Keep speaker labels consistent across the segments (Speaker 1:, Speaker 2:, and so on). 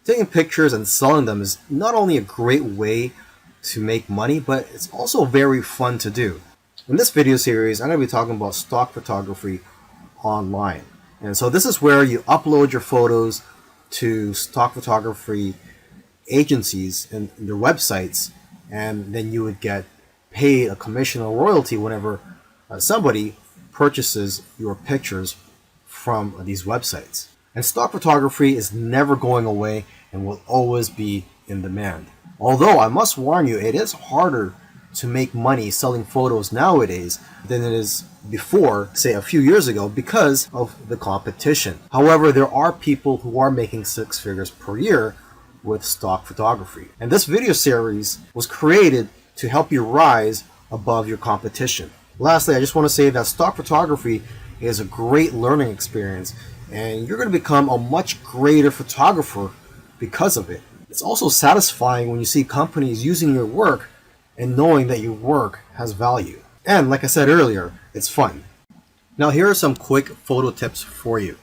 Speaker 1: Taking pictures and selling them is not only a great way to make money, but it's also very fun to do. In this video series, I'm going to be talking about stock photography online. And so this is where you upload your photos to stock photography agencies and their websites, and then you would get paid a commission or royalty whenever somebody purchases your pictures from these websites. And stock photography is never going away and will always be in demand. Although I must warn you, it is harder to make money selling photos nowadays than it is before, say a few years ago, because of the competition. However, there are people who are making six figures per year with stock photography. And this video series was created to help you rise above your competition. Lastly, I just want to say that stock photography is a great learning experience, and you're going to become a much greater photographer because of it. It's also satisfying when you see companies using your work and knowing that your work has value. And like I said earlier, it's fun. Now here are some quick photo tips for you.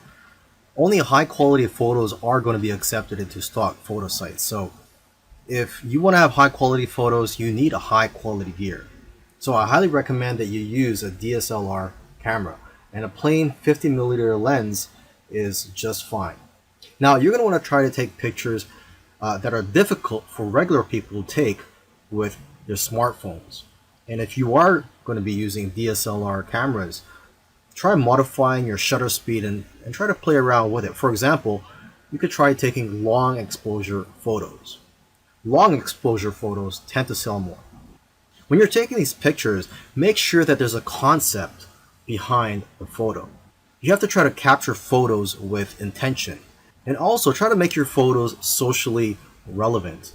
Speaker 1: Only high quality photos are going to be accepted into stock photo sites. So if you want to have high quality photos, you need a high quality gear. So I highly recommend that you use a DSLR camera, and a plain 50mm lens is just fine. Now you're going to want to try to take pictures that are difficult for regular people to take with their smartphones. And if you are going to be using DSLR cameras, try modifying your shutter speed and try to play around with it. For example, you could try taking long exposure photos. Long exposure photos tend to sell more. When you're taking these pictures, make sure that there's a concept behind the photo. You have to try to capture photos with intention, and also try to make your photos socially relevant.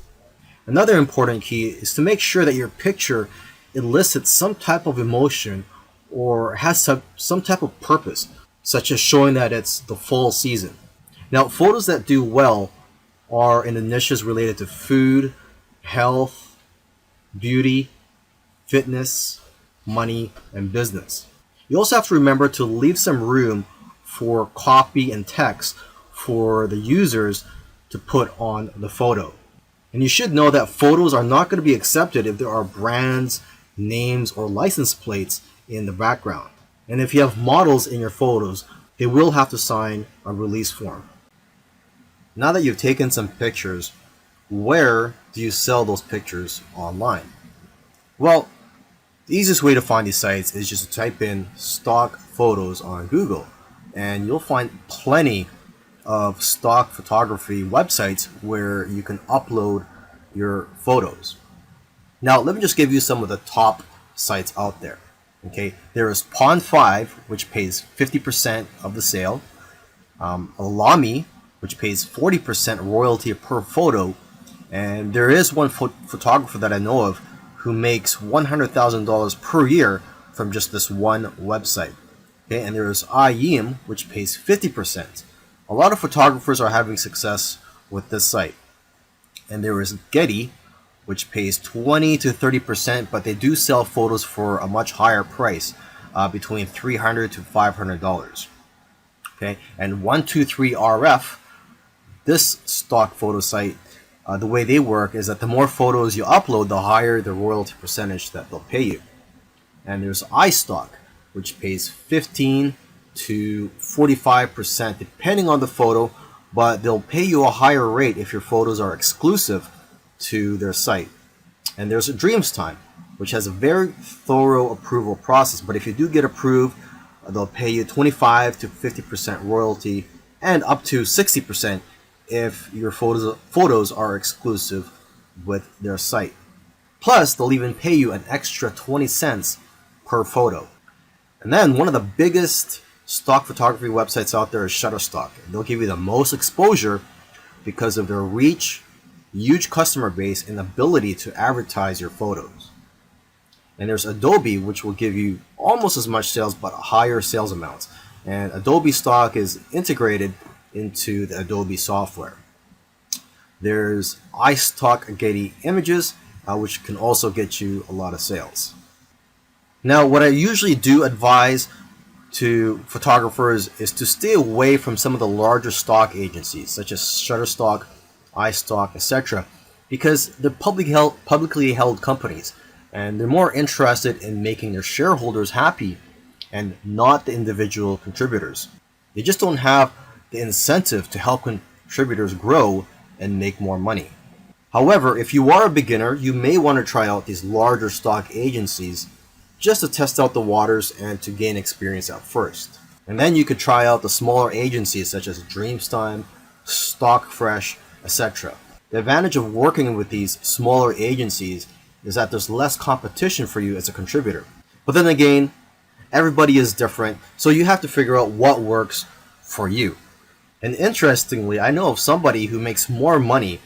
Speaker 1: Another important key is to make sure that your picture elicits some type of emotion or has some type of purpose, such as showing that it's the fall season. Now, photos that do well are in the niches related to food, health, beauty, fitness, money, and business. You also have to remember to leave some room for copy and text for the users to put on the photo. And you should know that photos are not going to be accepted if there are brands, names, or license plates in the background. And if you have models in your photos, they will have to sign a release form. Now that you've taken some pictures, where do you sell those pictures online? Well, the easiest way to find these sites is just to type in stock photos on Google, and you'll find plenty of stock photography websites where you can upload your photos. Now, let me just give you some of the top sites out there. Okay, there is Pond5, which pays 50% of the sale, Alami, which pays 40% royalty per photo, and there is one photographer that I know of who makes $100,000 per year from just this one website. Okay, and there is IEM, which pays 50%. A lot of photographers are having success with this site. And there is Getty, which pays 20 to 30%, but they do sell photos for a much higher price, between $300 to $500. Okay, and 123RF, this stock photo site, the way they work is that the more photos you upload, the higher the royalty percentage that they'll pay you. And there's iStock, which pays 15 to 45% depending on the photo, but they'll pay you a higher rate if your photos are exclusive to their site. And there's Dreamstime, which has a very thorough approval process, but if you do get approved, they'll pay you 25 to 50% royalty and up to 60% if your photos are exclusive with their site. Plus, they'll even pay you an extra 20 cents per photo. And then one of the biggest stock photography websites out there is Shutterstock. They'll give you the most exposure because of their reach, huge customer base, and ability to advertise your photos. And there's Adobe, which will give you almost as much sales but higher sales amounts. And Adobe stock is integrated into the Adobe software. There's iStock Getty Images, which can also get you a lot of sales. Now, what I usually do advise to photographers is to stay away from some of the larger stock agencies, such as Shutterstock, iStock, etc. because they're publicly held companies, and they're more interested in making their shareholders happy and not the individual contributors. They just don't have the incentive to help contributors grow and make more money. However, if you are a beginner, you may want to try out these larger stock agencies just to test out the waters and to gain experience at first. And then you could try out the smaller agencies such as Dreamstime, Stockfresh, etc. The advantage of working with these smaller agencies is that there's less competition for you as a contributor. But then again, everybody is different, so you have to figure out what works for you. And interestingly, I know of somebody who makes more money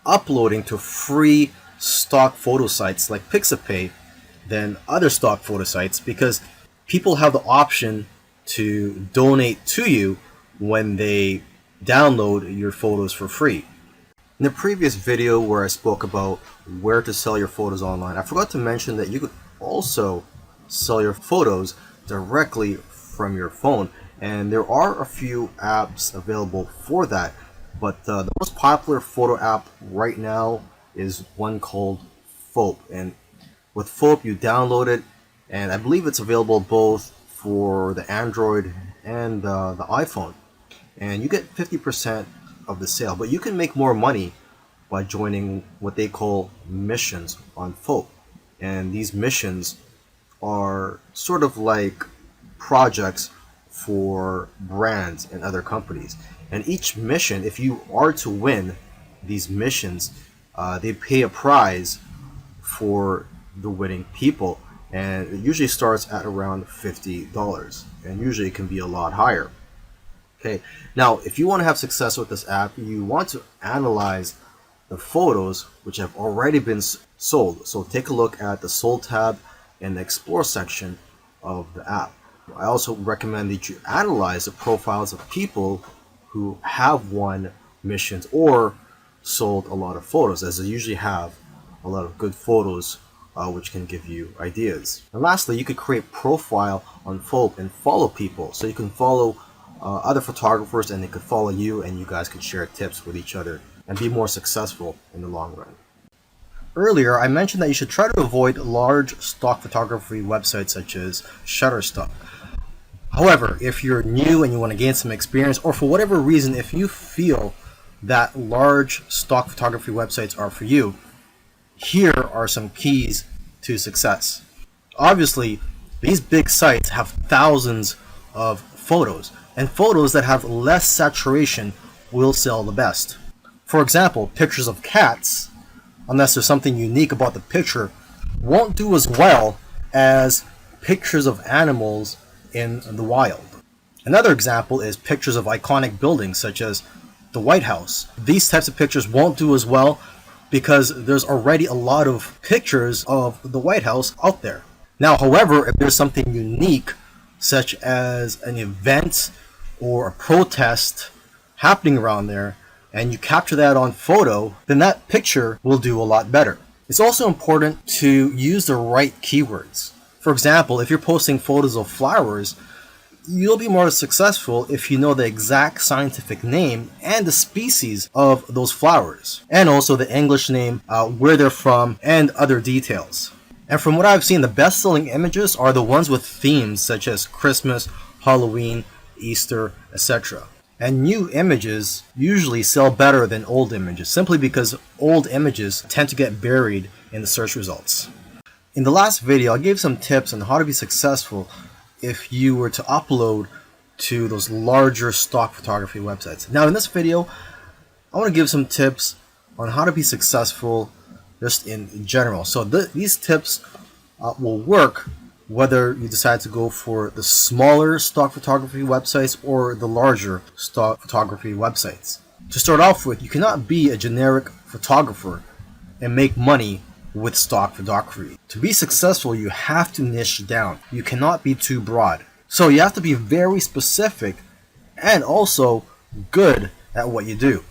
Speaker 1: uploading to free stock photo sites like Pixabay than other stock photo sites, because people have the option to donate to you when they download your photos for free. In the previous video where I spoke about where to sell your photos online, I forgot to mention that you could also sell your photos directly from your phone, and there are a few apps available for that, but the most popular photo app right now is one called Foap. And with Foap, you download it, and I believe it's available both for the Android and the iPhone, and you get 50% of the sale. But you can make more money by joining what they call missions on Foap, and these missions are sort of like projects for brands and other companies. And each mission, if you are to win these missions, they pay a prize for the winning people, and it usually starts at around $50, and usually it can be a lot higher. Okay, now if you want to have success with this app, you want to analyze the photos which have already been sold. So take a look at the sold tab in the explore section of the app. I also recommend that you analyze the profiles of people who have won missions or sold a lot of photos, as they usually have a lot of good photos which can give you ideas. And lastly, you could create profile on Foap and follow people. So you can follow other photographers and they could follow you, and you guys could share tips with each other and be more successful in the long run. Earlier, I mentioned that you should try to avoid large stock photography websites such as Shutterstock. However, if you're new and you want to gain some experience, or for whatever reason, if you feel that large stock photography websites are for you, here are some keys to success. Obviously, these big sites have thousands of photos, and photos that have less saturation will sell the best. For example, pictures of cats, unless there's something unique about the picture, won't do as well as pictures of animals in the wild. Another example is pictures of iconic buildings such as the White House. These types of pictures won't do as well because there's already a lot of pictures of the White House out there. Now, however, if there's something unique such as an event or a protest happening around there, and you capture that on photo, then that picture will do a lot better. It's also important to use the right keywords. For example, if you're posting photos of flowers, you'll be more successful if you know the exact scientific name and the species of those flowers, and also the English name, where they're from, and other details. And from what I've seen, the best-selling images are the ones with themes such as Christmas, Halloween, Easter, etc. And new images usually sell better than old images, simply because old images tend to get buried in the search results. In the last video, I gave some tips on how to be successful if you were to upload to those larger stock photography websites. Now in this video, I want to give some tips on how to be successful just in general. So these tips will work whether you decide to go for the smaller stock photography websites or the larger stock photography websites. To start off with, you cannot be a generic photographer and make money with stock photography. To be successful, you have to niche down. You cannot be too broad. So you have to be very specific and also good at what you do.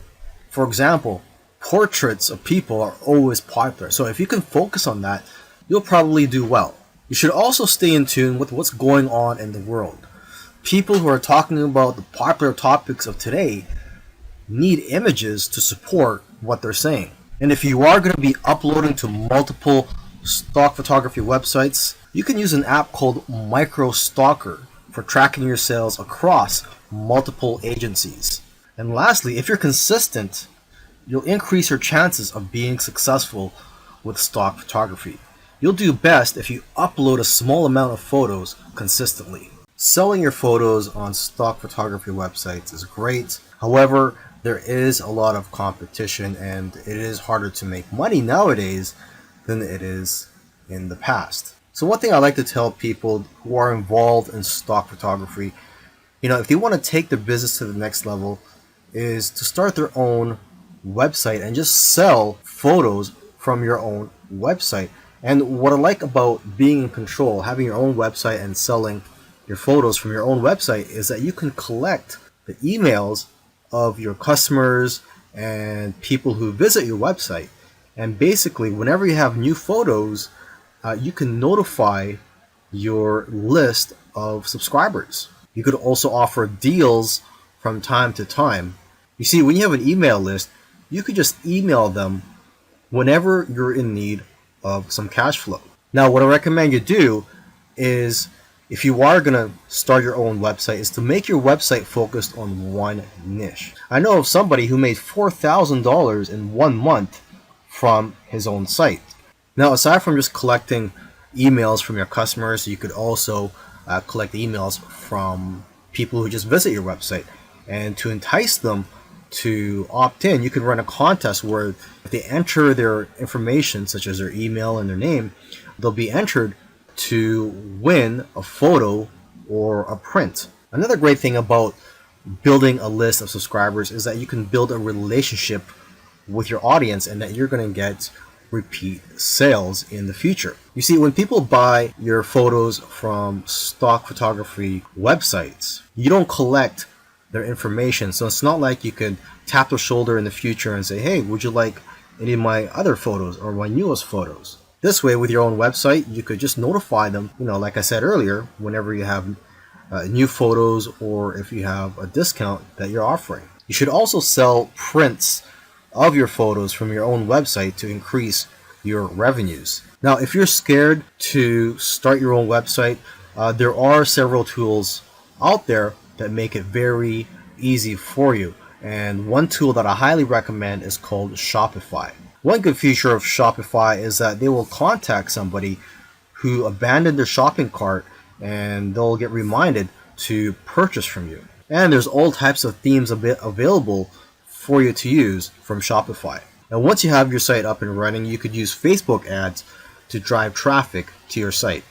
Speaker 1: For example, portraits of people are always popular. So if you can focus on that, you'll probably do well. You should also stay in tune with what's going on in the world. People who are talking about the popular topics of today need images to support what they're saying. And if you are going to be uploading to multiple stock photography websites, you can use an app called MicroStalker for tracking your sales across multiple agencies. And lastly, if you're consistent, you'll increase your chances of being successful with stock photography. You'll do best if you upload a small amount of photos consistently. Selling your photos on stock photography websites is great. However, there is a lot of competition and it is harder to make money nowadays than it is in the past. So one thing I like to tell people who are involved in stock photography, if they want to take their business to the next level, is to start their own website and just sell photos from your own website. And what I like about being in control, having your own website and selling your photos from your own website, is that you can collect the emails of your customers and people who visit your website. And basically, whenever you have new photos, you can notify your list of subscribers. You could also offer deals from time to time. You see, when you have an email list, you could just email them whenever you're in need of some cash flow. Now, what I recommend you do is, if you are going to start your own website, is to make your website focused on one niche. I know of somebody who made $4,000 in 1 month from his own site. Now, aside from just collecting emails from your customers, you could also collect emails from people who just visit your website. And to entice them to opt in, you can run a contest where if they enter their information, such as their email and their name, they'll be entered to win a photo or a print. Another great thing about building a list of subscribers is that you can build a relationship with your audience and that you're going to get repeat sales in the future. You see, when people buy your photos from stock photography websites, you don't collect their information. So it's not like you could tap their shoulder in the future and say, hey, would you like any of my other photos or my newest photos? This way, with your own website, you could just notify them, like I said earlier, whenever you have new photos or if you have a discount that you're offering. You should also sell prints of your photos from your own website to increase your revenues. Now, if you're scared to start your own website, there are several tools out there that make it very easy for you. And one tool that I highly recommend is called Shopify. One good feature of Shopify is that they will contact somebody who abandoned their shopping cart and they'll get reminded to purchase from you. And there's all types of themes available for you to use from Shopify. And once you have your site up and running, you could use Facebook ads to drive traffic to your site.